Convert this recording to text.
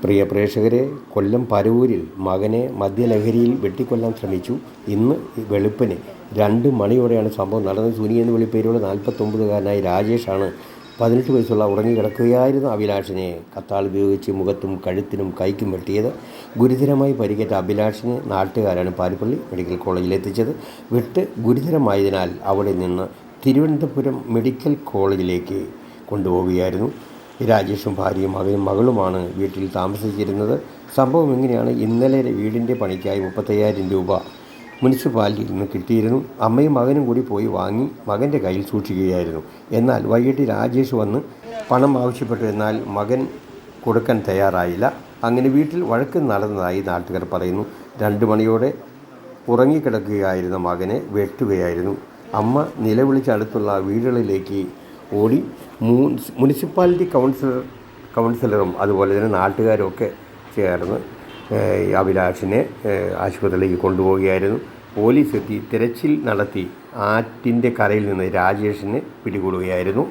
പ്രിയ പ്രേക്ഷകരെ, കൊല്ലം പരവൂരിൽ മകനെ മദ്യലഹരിയിൽ വെട്ടിക്കൊല്ലാൻ ശ്രമിച്ചു. ഇന്ന് വെളുപ്പിന് 2 മണിയോടെയാണ് സംഭവം നടന്നത്. സുനി എന്ന് വിളിപ്പേരുള്ള 49-കാരനായ രാജേഷാണ് 18 വയസ്സുള്ള ഉറങ്ങിക്കിടക്കുകയായിരുന്ന അഭിലാഷിനെ കത്താൾ ഉപയോഗിച്ച് മുഖത്തും കഴുത്തിനും കൈക്കും വെട്ടിയത്. ഗുരുതരമായി പരിക്കേറ്റ അഭിലാഷിനെ നാട്ടുകാരാണ് പാരിപ്പള്ളി മെഡിക്കൽ കോളേജിൽ എത്തിച്ചത്. വെട്ട് ഗുരുതരമായതിനാൽ അവിടെ നിന്ന് തിരുവനന്തപുരം മെഡിക്കൽ കോളേജിലേക്ക് കൊണ്ടുപോവുകയായിരുന്നു. രാജേഷും ഭാര്യയും മകളുമാണ് വീട്ടിൽ താമസിച്ചിരുന്നത്. സംഭവം എങ്ങനെയാണ്? ഇന്നലെ വീടിൻ്റെ പണിക്കായി 35,000 രൂപ മുനിസിപ്പാലിറ്റിയിൽ നിന്ന് കിട്ടിയിരുന്നു. അമ്മയും മകനും കൂടി പോയി വാങ്ങി മകൻ്റെ കയ്യിൽ സൂക്ഷിക്കുകയായിരുന്നു. എന്നാൽ വൈകിട്ട് രാജേഷ് വന്ന് പണം ആവശ്യപ്പെട്ടു. എന്നാൽ മകൻ കൊടുക്കാൻ തയ്യാറായില്ല. അങ്ങനെ വീട്ടിൽ വഴക്ക് നടന്നതായി നാട്ടുകാർ പറയുന്നു. 2 മണിയോടെ ഉറങ്ങിക്കിടക്കുകയായിരുന്ന മകനെ വെട്ടുകയായിരുന്നു. അമ്മ നിലവിളിച്ച് അടുത്തുള്ള വീടുകളിലേക്ക് ഓടി. മുനിസിപ്പാലിറ്റി കൗൺസിലറും അതുപോലെ തന്നെ നാട്ടുകാരും ഒക്കെ ചേർന്ന് അഭിലാഷിനെ ആശുപത്രിയിലേക്ക് കൊണ്ടുപോവുകയായിരുന്നു. പോലീസ് എത്തി തിരച്ചിൽ നടത്തി ആറ്റിൻ്റെ കരയിൽ നിന്ന് രാജേഷിനെ പിടികൂടുകയായിരുന്നു.